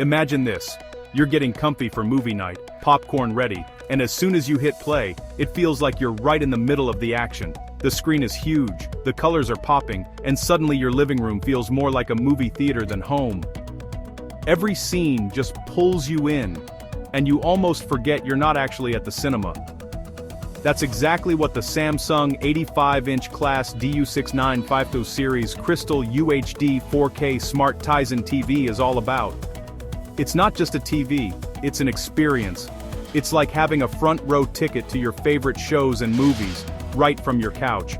Imagine this. You're getting comfy for movie night, popcorn ready, and as soon as you hit play, it feels like you're right in the middle of the action. The screen is huge, the colors are popping, and suddenly your living room feels more like a movie theater than home. Every scene just pulls you in, and you almost forget you're not actually at the cinema. That's exactly what the Samsung 85-inch class DU6950 Series Crystal UHD 4K Smart Tizen TV is all about. It's not just a TV, it's an experience. It's like having a front row ticket to your favorite shows and movies, right from your couch.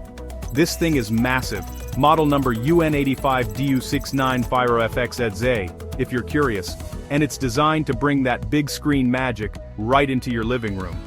This thing is massive, model number UN85 DU6950FXZ, if you're curious, and it's designed to bring that big screen magic right into your living room.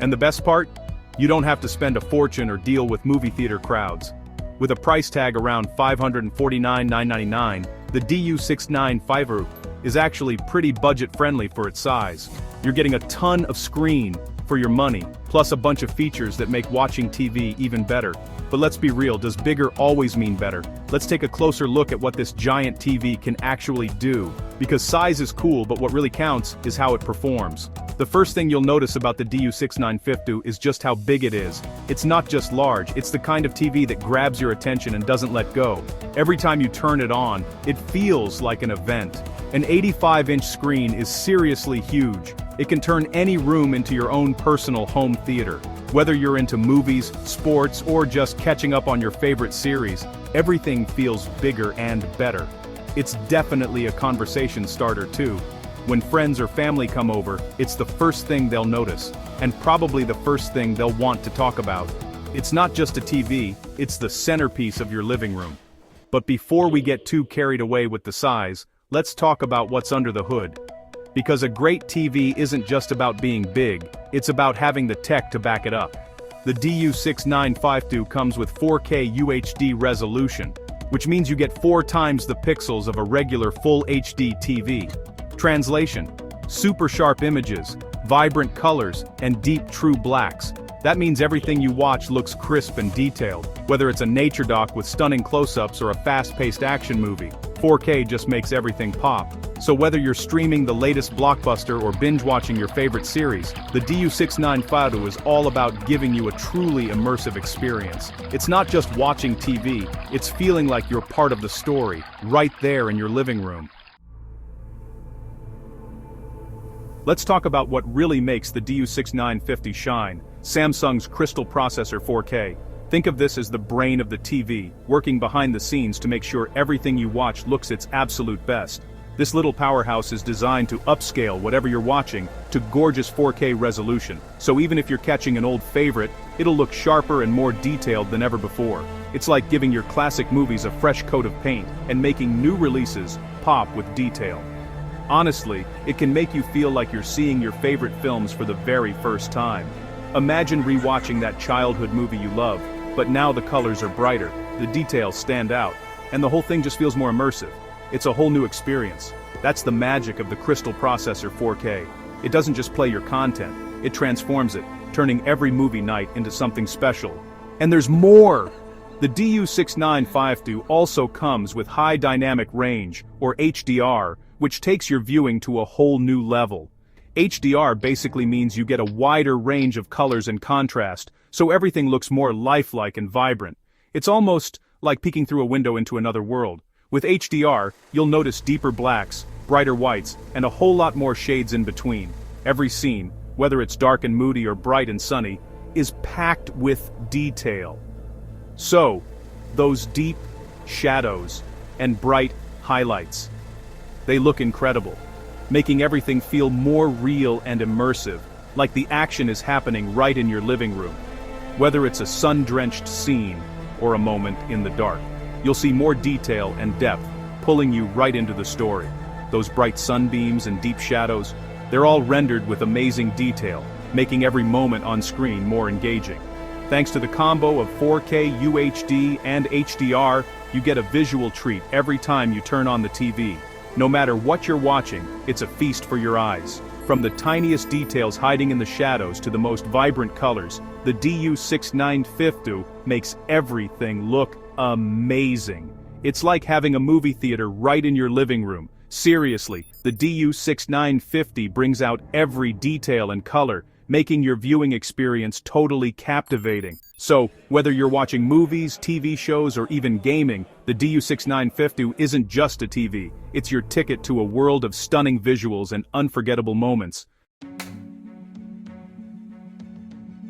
And the best part? You don't have to spend a fortune or deal with movie theater crowds. With a price tag around $549,999, the DU6950 is actually pretty budget-friendly for its size. You're getting a ton of screen for your money, plus a bunch of features that make watching TV even better. But let's be real, does bigger always mean better? Let's take a closer look at what this giant TV can actually do. Because size is cool, but what really counts is how it performs. The first thing you'll notice about the DU6950 is just how big it is. It's not just large, it's the kind of TV that grabs your attention and doesn't let go. Every time you turn it on, it feels like an event. An 85-inch screen is seriously huge. It can turn any room into your own personal home theater. Whether you're into movies, sports, or just catching up on your favorite series, everything feels bigger and better. It's definitely a conversation starter too. When friends or family come over, it's the first thing they'll notice, and probably the first thing they'll want to talk about. It's not just a TV, it's the centerpiece of your living room. But before we get too carried away with the size, let's talk about what's under the hood. Because a great TV isn't just about being big, it's about having the tech to back it up. The DU6950 comes with 4K UHD resolution, which means you get 4 times the pixels of a regular full HD TV. Translation: super sharp images, vibrant colors, and deep true blacks. That means everything you watch looks crisp and detailed, whether it's a nature doc with stunning close-ups or a fast-paced action movie. 4K just makes everything pop. So whether you're streaming the latest blockbuster or binge-watching your favorite series, the DU6950 is all about giving you a truly immersive experience. It's not just watching TV, it's feeling like you're part of the story, right there in your living room. Let's talk about what really makes the DU6950 shine: Samsung's Crystal Processor 4K. Think of this as the brain of the TV, working behind the scenes to make sure everything you watch looks its absolute best. This little powerhouse is designed to upscale whatever you're watching to gorgeous 4K resolution, so even if you're catching an old favorite, it'll look sharper and more detailed than ever before. It's like giving your classic movies a fresh coat of paint and making new releases pop with detail. Honestly, it can make you feel like you're seeing your favorite films for the very first time. Imagine rewatching that childhood movie you love, but now the colors are brighter, the details stand out, and the whole thing just feels more immersive. It's a whole new experience. That's the magic of the Crystal Processor 4K. It doesn't just play your content, it transforms it, turning every movie night into something special. And there's more! The DU6950 also comes with high dynamic range, or HDR, which takes your viewing to a whole new level. HDR basically means you get a wider range of colors and contrast, so everything looks more lifelike and vibrant. It's almost like peeking through a window into another world. With HDR, you'll notice deeper blacks, brighter whites, and a whole lot more shades in between. Every scene, whether it's dark and moody or bright and sunny, is packed with detail. So, those deep shadows and bright highlights, they look incredible, making everything feel more real and immersive, like the action is happening right in your living room. Whether it's a sun-drenched scene or a moment in the dark, you'll see more detail and depth, pulling you right into the story. Those bright sunbeams and deep shadows, they're all rendered with amazing detail, making every moment on screen more engaging. Thanks to the combo of 4K UHD and HDR, you get a visual treat every time you turn on the TV. No matter what you're watching, it's a feast for your eyes. From the tiniest details hiding in the shadows to the most vibrant colors, the DU6950 makes everything look amazing. It's like having a movie theater right in your living room, Seriously, the DU6950 brings out every detail and color, making your viewing experience totally captivating. So, whether you're watching movies, TV shows, or even gaming, the DU6950 isn't just a TV, it's your ticket to a world of stunning visuals and unforgettable moments.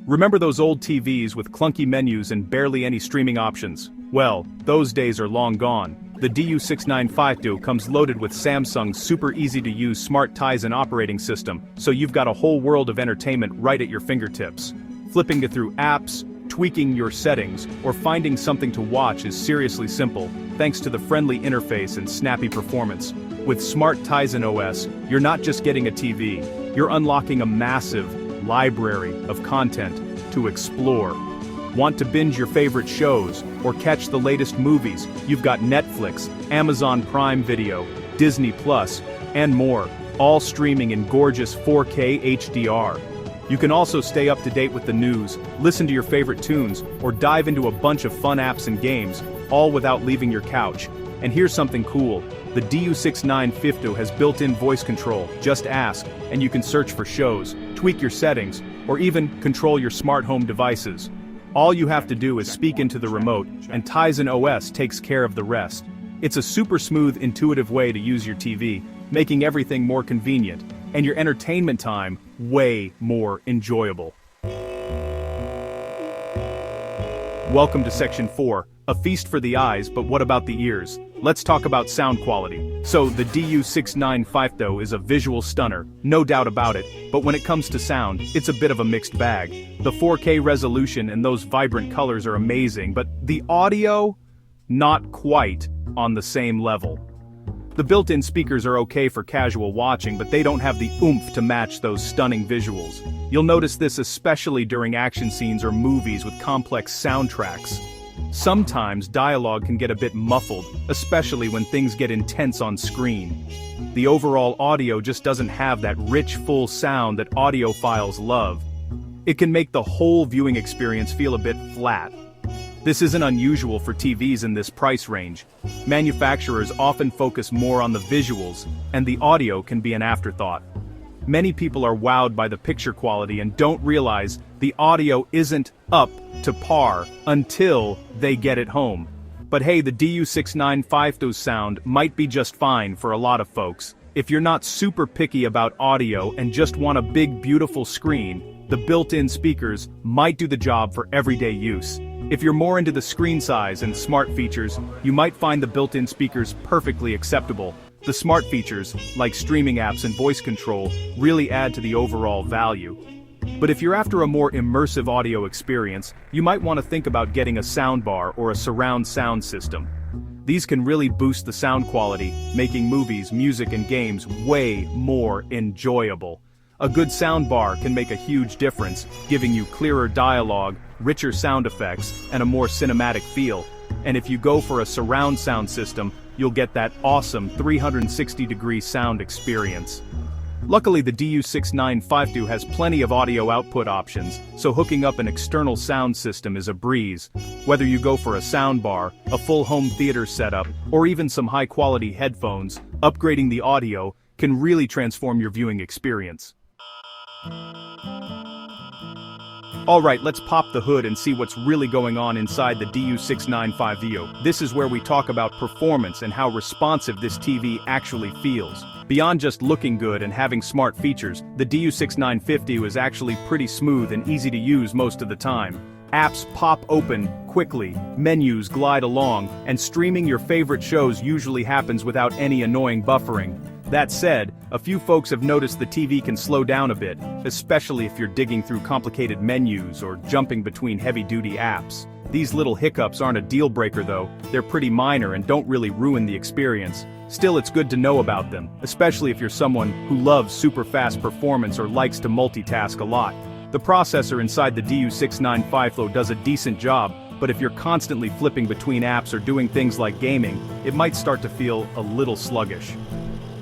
Remember those old TVs with clunky menus and barely any streaming options? Well, those days are long gone. The DU6950 comes loaded with Samsung's super easy-to-use Smart Tizen operating system, so you've got a whole world of entertainment right at your fingertips. Flipping it through apps, tweaking your settings, or finding something to watch is seriously simple, thanks to the friendly interface and snappy performance. With Smart Tizen OS, you're not just getting a TV, you're unlocking a massive library of content to explore. Want to binge your favorite shows, or catch the latest movies? You've got Netflix, Amazon Prime Video, Disney Plus, and more, all streaming in gorgeous 4K HDR. You can also stay up to date with the news, listen to your favorite tunes, or dive into a bunch of fun apps and games, all without leaving your couch. And here's something cool. The DU6950 has built-in voice control. Just ask, and you can search for shows, tweak your settings, or even control your smart home devices. All you have to do is speak into the remote, and Tizen OS takes care of the rest. It's a super smooth, intuitive way to use your TV, making everything more convenient, and your entertainment time way more enjoyable. Welcome to Section 4, a feast for the eyes, but what about the ears? Let's talk about sound quality. So, the DU6950 is a visual stunner, no doubt about it, but when it comes to sound, it's a bit of a mixed bag. The 4K resolution and those vibrant colors are amazing, but the audio? Not quite on the same level. The built-in speakers are okay for casual watching, but they don't have the oomph to match those stunning visuals. You'll notice this especially during action scenes or movies with complex soundtracks. Sometimes dialogue can get a bit muffled, especially when things get intense on screen. The overall audio just doesn't have that rich, full sound that audiophiles love. It can make the whole viewing experience feel a bit flat. This isn't unusual for TVs in this price range. Manufacturers often focus more on the visuals, and the audio can be an afterthought. Many people are wowed by the picture quality and don't realize the audio isn't up to par until they get it home. But hey, the DU6950's sound might be just fine for a lot of folks. If you're not super picky about audio and just want a big, beautiful screen, the built-in speakers might do the job for everyday use. If you're more into the screen size and smart features, you might find the built-in speakers perfectly acceptable. The smart features, like streaming apps and voice control, really add to the overall value. But if you're after a more immersive audio experience, you might want to think about getting a soundbar or a surround sound system. These can really boost the sound quality, making movies, music, and games way more enjoyable. A good soundbar can make a huge difference, giving you clearer dialogue, richer sound effects, and a more cinematic feel. And if you go for a surround sound system, you'll get that awesome 360-degree sound experience. Luckily, the DU6950 has plenty of audio output options, so hooking up an external sound system is a breeze. Whether you go for a soundbar, a full home theater setup, or even some high-quality headphones, upgrading the audio can really transform your viewing experience. Alright, let's pop the hood and see what's really going on inside the DU6950. This is where we talk about performance and how responsive this TV actually feels. Beyond just looking good and having smart features, the DU6950 is actually pretty smooth and easy to use most of the time. Apps pop open quickly, menus glide along, and streaming your favorite shows usually happens without any annoying buffering. That said, a few folks have noticed the TV can slow down a bit, especially if you're digging through complicated menus or jumping between heavy-duty apps. These little hiccups aren't a deal-breaker though, they're pretty minor and don't really ruin the experience. Still, it's good to know about them, especially if you're someone who loves super-fast performance or likes to multitask a lot. The processor inside the DU6950 does a decent job, but if you're constantly flipping between apps or doing things like gaming, it might start to feel a little sluggish.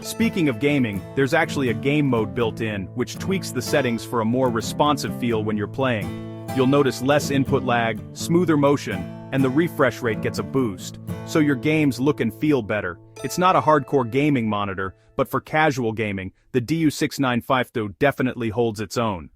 Speaking of gaming, there's actually a game mode built in, which tweaks the settings for a more responsive feel when you're playing. You'll notice less input lag, smoother motion, and the refresh rate gets a boost. So your games look and feel better. It's not a hardcore gaming monitor, but for casual gaming, the DU6950 definitely holds its own.